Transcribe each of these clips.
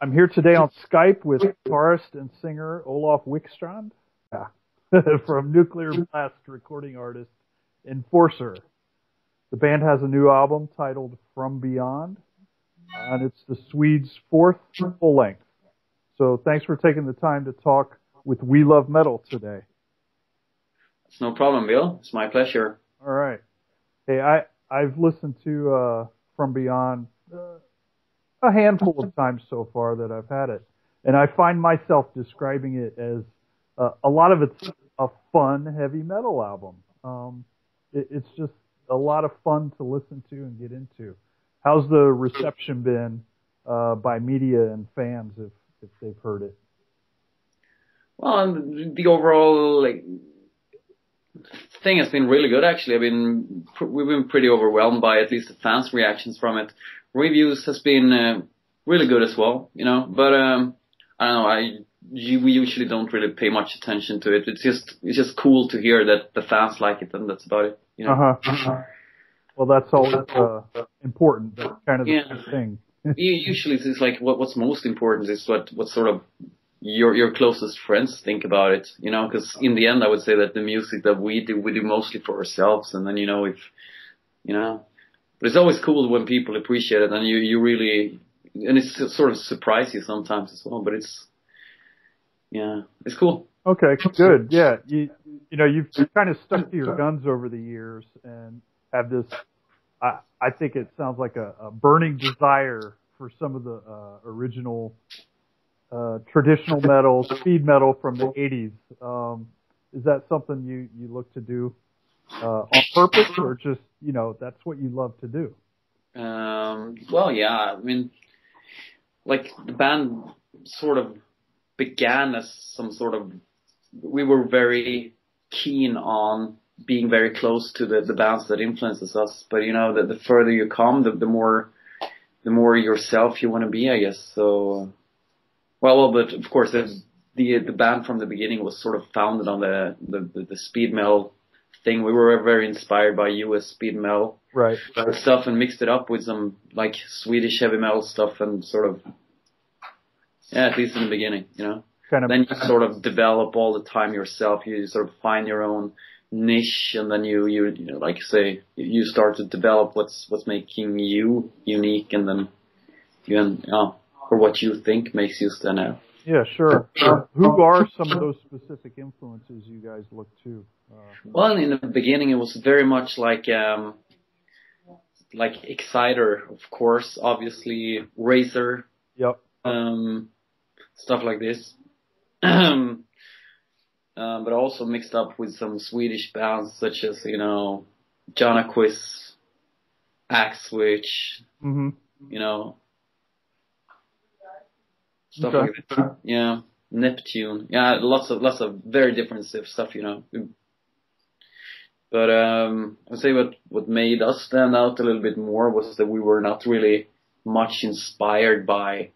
I'm here today on Skype with guitarist and singer Olof Wikstrand, from Nuclear Blast recording artist Enforcer. The band has a new album titled From Beyond, and it's the Swedes' fourth full length. So thanks for taking the time to talk with We Love Metal today. It's no problem, Bill. It's my pleasure. All right. Hey, I've listened to From Beyond a handful of times so far that I've had it, and I find myself describing it as a lot of it's a fun heavy metal album. It's just a lot of fun to listen to and get into. How's the reception been by media and fans if they've heard it? Well, the overall thing has been really good, actually. We've been pretty overwhelmed by at least the fans' reactions from it. Reviews has been really good as well, you know. But I don't know. We usually don't really pay much attention to it. It's just cool to hear that the fans like it, and that's about it, you know. Well, that's always important. That's kind of the thing. Usually, it's like what's most important is what sort of your closest friends think about it, you know. Because in the end, I would say that the music that we do mostly for ourselves, and then But it's always cool when people appreciate it, and you really, and it's sort of surprise you sometimes as well. But it's cool. Okay, good. Yeah, you know, you've kind of stuck to your guns over the years and have this. I think it sounds like a burning desire for some of the original traditional metal, speed metal from the '80s. Is that something you look to do on purpose, or just, you know, that's what you love to do? Well, yeah. I mean, like, the band sort of began as some sort of, we were very keen on being very close to the bands that influences us. But, you know, the further you come, the more yourself you want to be, I guess. So, well, but of course, the band from the beginning was sort of founded on the speed metal thing. We were very inspired by US speed metal stuff, and mixed it up with some like Swedish heavy metal stuff, and sort of, at least in the beginning, you know. Then you sort of develop all the time yourself. You sort of find your own niche, and then you know, like say, you start to develop what's making you unique, and then or what you think makes you stand out. Yeah, sure. Who are some of those specific influences you guys look to? Well, in the beginning, it was very much like Exciter, of course, obviously, Razor. Yep. Stuff like this. But also mixed up with some Swedish bands such as, you know, Janaquist, Axwitch, you know, stuff like that. Yeah, Neptune. Yeah, lots of very different stuff, you know. But I'd say what made us stand out a little bit more was that we were not really much inspired by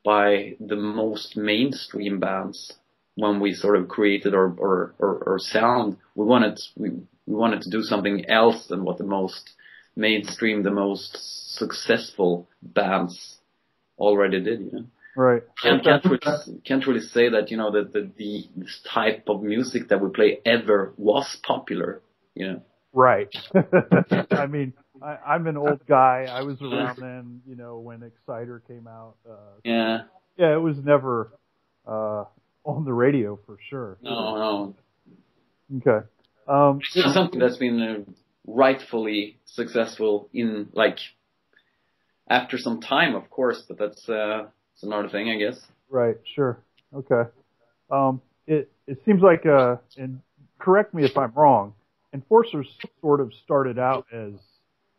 the most mainstream bands when we sort of created our sound. We wanted to do something else than what the most mainstream, the most successful bands already did, you know. Right. Can't really say that, you know, that this type of music that we play ever was popular, you know. Right. I mean, I'm an old guy. I was around then, you know, when Exciter came out. Yeah, it was never on the radio for sure. No. Okay. It's something that's been rightfully successful in, like, after some time, of course, but that's another thing, I guess. Right, sure. Okay. It seems like, and correct me if I'm wrong, Enforcer sort of started out as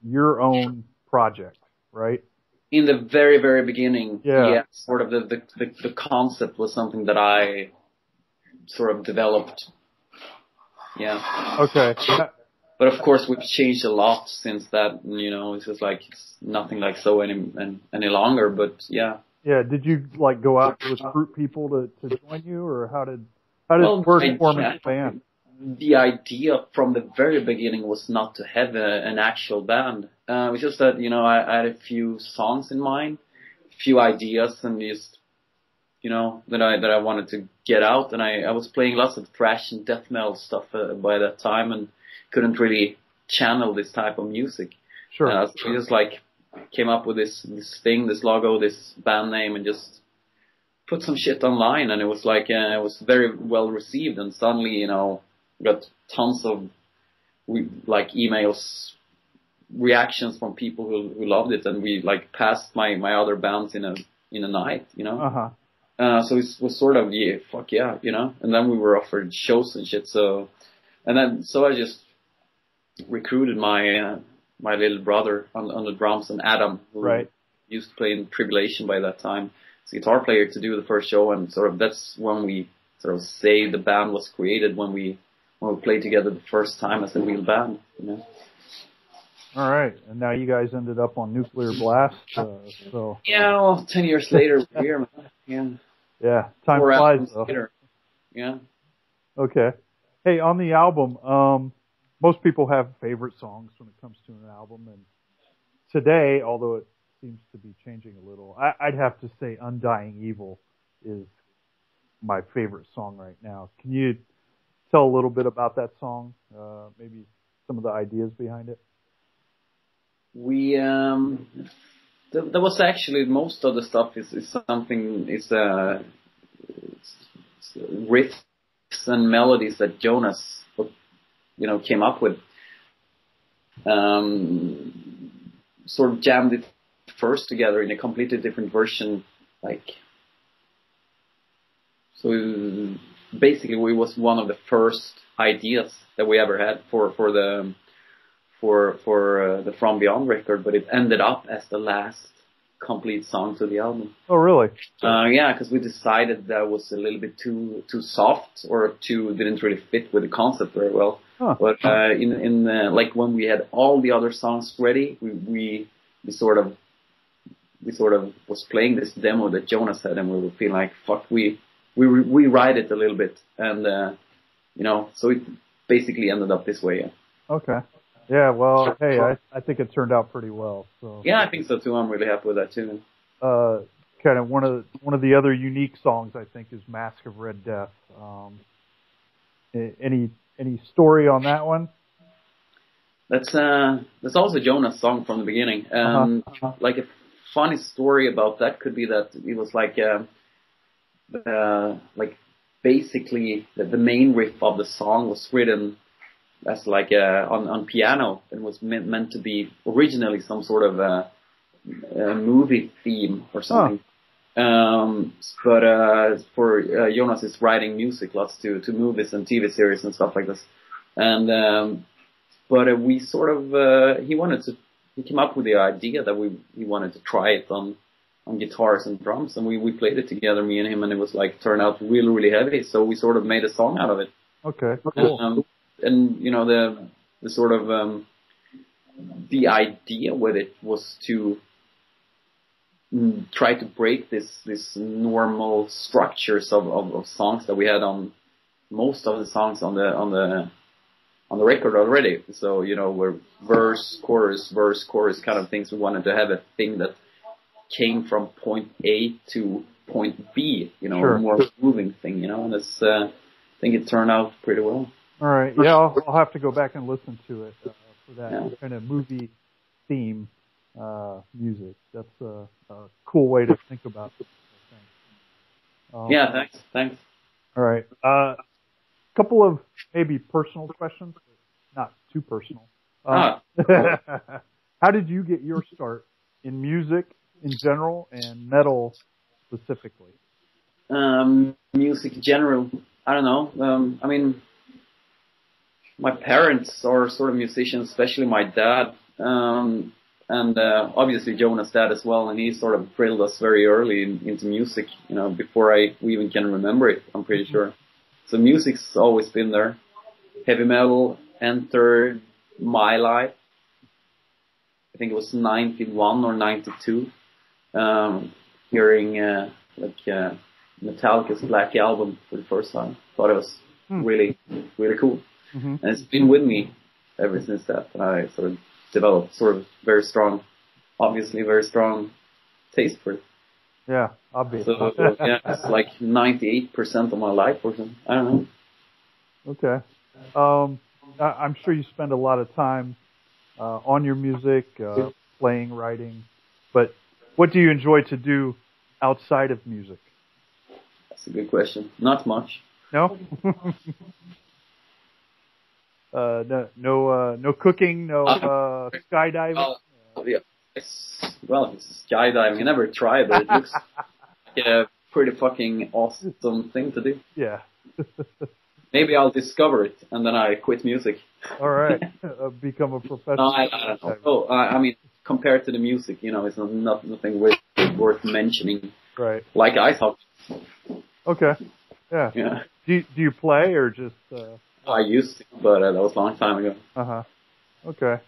your own project, right? In the very, very beginning, yeah, sort of the concept was something that I sort of developed. Yeah. Okay. But of course, we've changed a lot since that. You know, it's just like it's nothing like so any longer. But yeah. Yeah. Did you like go out to recruit people to join you, or how did it work forming the band? The idea from the very beginning was not to have an actual band. It was just that, you know, I had a few songs in mind, a few ideas, and just that I wanted to get out, and I was playing lots of thrash and death metal stuff by that time, and couldn't really channel this type of music. Sure. So we just like came up with this thing, this logo, this band name, and just put some shit online, and it was like it was very well received, and suddenly got tons of emails, reactions from people who loved it, and we like passed my other bands in a night, Uh-huh. So it was sort of, yeah, fuck yeah, and then we were offered shows and shit, so I just recruited my little brother on the drums, and Adam, who Right. used to play in Tribulation by that time, as a guitar player, to do the first show, and sort of that's when we sort of say the band was created, when we played together the first time as a real band, All right, and now you guys ended up on Nuclear Blast, so. Yeah, well, 10 years later, we're here, man. Yeah. Yeah, time 4 flies albums though. later. Yeah. Okay. Hey, on the album, most people have favorite songs when it comes to an album, and today, although it seems to be changing a little, I'd have to say Undying Evil is my favorite song right now. Can you tell a little bit about that song? Maybe some of the ideas behind it? We, there was actually, most of the stuff is riffs and melodies that Jonas, came up with. Sort of jammed it first together in a completely different version, so basically it was one of the first ideas that we ever had for the From Beyond record, but it ended up as the last complete song to the album. Oh, really? Yeah, because we decided that was a little bit too soft, or didn't really fit with the concept very well. Huh. But like when we had all the other songs ready, we sort of was playing this demo that Jonas had, and we were feeling like, fuck, we rewrite it a little bit, and so it basically ended up this way. Yeah. Okay. Yeah, well, hey, I think it turned out pretty well. So. Yeah, I think so too. I'm really happy with that too. Kind of one of the other unique songs, I think, is Mask of Red Death. Any story on that one? That's also Jonas' song from the beginning. Like a funny story about that could be that it was like basically the main riff of the song was written as like on piano, and was meant to be originally some sort of a movie theme or something. But for Jonas is writing music lots to movies and TV series and stuff like this, and but we sort of he came up with the idea that he wanted to try it on guitars and drums, and we played it together, me and him, and it was like turned out really, really heavy, so we sort of made a song out of it. Okay, cool. And the sort of the idea with it was to try to break this normal structures of songs that we had on most of the songs on the record already. So we're verse, chorus, kind of things. We wanted to have a thing that came from point A to point B, Sure. A more moving thing, and it's I think it turned out pretty well. All right, yeah, I'll have to go back and listen to it for that kind of movie theme music. That's a cool way to think about it, I think. Yeah, thanks. All right, couple of maybe personal questions, not too personal. How did you get your start in music in general and metal specifically? Music in general, I don't know. I mean, my parents are sort of musicians, especially my dad, and obviously Jonas' dad as well, and he sort of drilled us very early into music, before we even can remember it, I'm pretty sure. So music's always been there. Heavy metal entered my life, I think it was 91 or 92, hearing Metallica's Black Album for the first time. Thought it was really, really cool. Mm-hmm. And it's been with me ever since that. And I sort of developed sort of very strong taste for it. Yeah, obviously. So yeah, it's like 98% of my life or something. I don't know. Okay. I'm sure you spend a lot of time on your music, playing, writing, but what do you enjoy to do outside of music? That's a good question. Not much. No? No cooking, no skydiving. Yeah. Well, it's skydiving. I never tried, but it looks like a pretty fucking awesome thing to do. Yeah. Maybe I'll discover it and then I quit music. All right. Become a professional. No, I don't know. Oh, I mean, compared to the music, it's nothing worth mentioning. Right. Like ice hockey. Okay. Yeah. Yeah. Do you play or just? I used to, but that was a long time ago. Okay.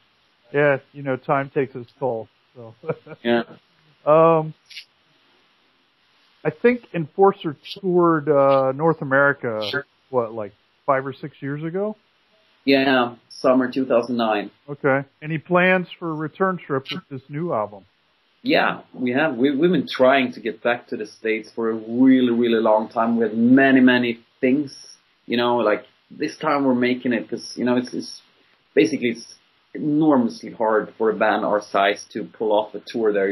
Yeah. Time takes its toll. So. Yeah. I think Enforcer toured North America. Sure. What, like 5 or 6 years ago? Yeah, summer 2009. Okay. Any plans for a return trip with this new album? Yeah, we have. We've been trying to get back to the States for a really, really long time with many, many things. Like this time we're making it because, it's basically it's enormously hard for a band our size to pull off a tour there,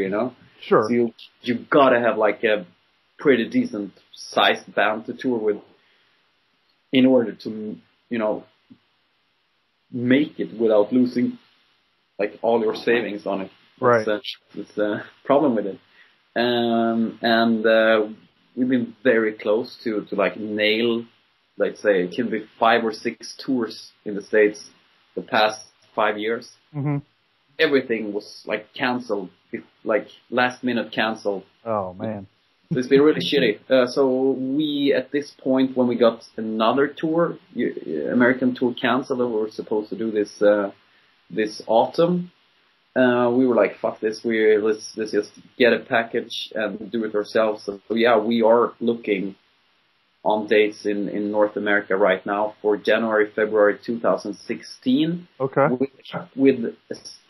Sure. So you've got to have like a pretty decent sized band to tour with in order to, make it without losing like all your savings on it. Right. That's the problem with it. And we've been very close to like nail, let's say it can be 5 or 6 tours in the States the past 5 years. Mm-hmm. Everything was like canceled, like last minute canceled. Oh man. So it's been really shitty. So we, at this point, when we got another tour, American tour canceled, and we were supposed to do this autumn. We were like, fuck this, let's just get a package and do it ourselves. So yeah, we are looking on dates in North America right now for January, February 2016. Okay. With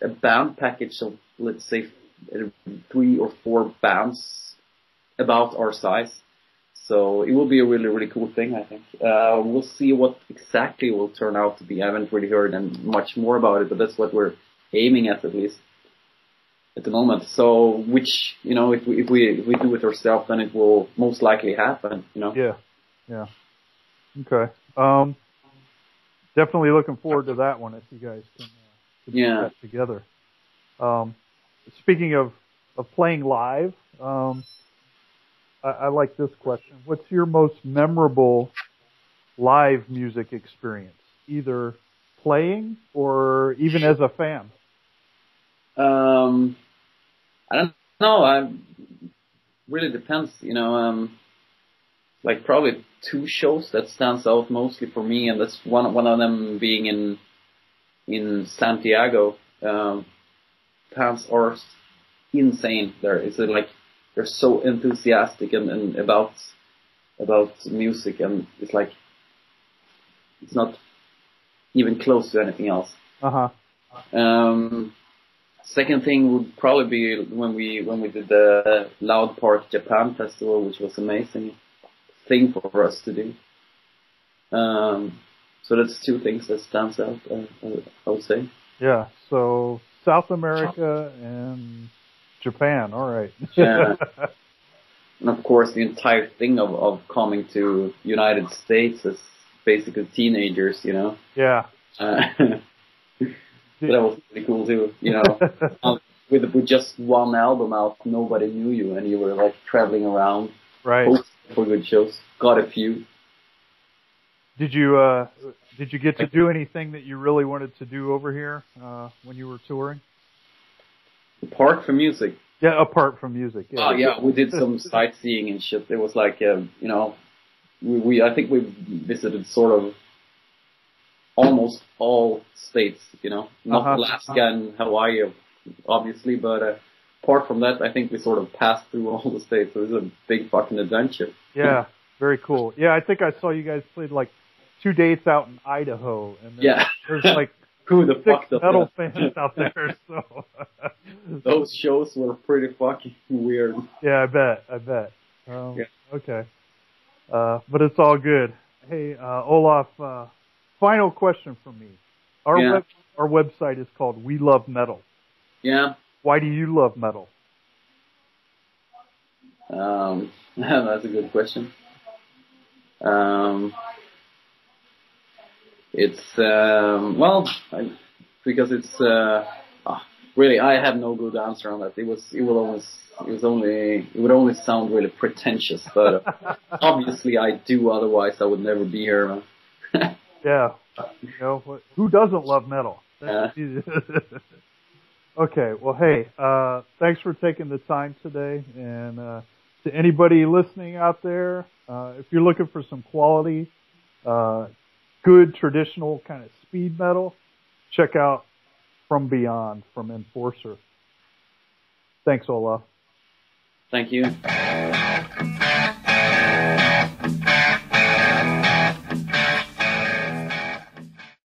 a band package of, let's say, 3 or 4 bands about our size. So it will be a really, really cool thing, I think. We'll see what exactly will turn out to be. I haven't really heard much more about it, but that's what we're aiming at least at the moment. So, which, if we do it ourselves, then it will most likely happen, Yeah. Okay. Definitely looking forward to that one if you guys can put that together. Speaking of playing live, I like this question. What's your most memorable live music experience, either playing or even as a fan? I don't know. Really depends, like probably 2 shows that stands out mostly for me, and that's one of them being in Santiago. Fans are insane there. It's like they're so enthusiastic and about music, and it's like it's not even close to anything else. Second thing would probably be when we did the Loud Park Japan Festival, which was amazing thing for us to do. So that's 2 things that stands out, I would say. Yeah. So South America and Japan. All right. Yeah. And of course, the entire thing of coming to United States as basically teenagers, Yeah. That was pretty cool too, with just one album out, nobody knew you, and you were like traveling around, right, for good shows. Got a few. Did you get to do anything that you really wanted to do over here when you were touring? Apart from music. Yeah, apart from music. Yeah. Oh yeah, we did some sightseeing and shit. It was like, I think we visited sort of almost all states, not Alaska and Hawaii, obviously, but apart from that, I think we sort of passed through all the states. So it was a big fucking adventure. Yeah, very cool. Yeah, I think I saw you guys played like 2 dates out in Idaho, and there's like who the 6 fuck metal fans out there. So those shows were pretty fucking weird. Yeah, I bet. Yeah. Okay. But it's all good. Hey, Olof, final question from me. Our website is called We Love Metal. Yeah. Why do you love metal? That's a good question. Because it's really, I have no good answer on that. It would only sound really pretentious, but obviously I do. Otherwise, I would never be here, man. Yeah, you know, who doesn't love metal? Okay, well, hey, thanks for taking the time today, and to anybody listening out there, if you're looking for some quality, good traditional kind of speed metal, check out From Beyond from Enforcer. Thanks, Olof. Thank you.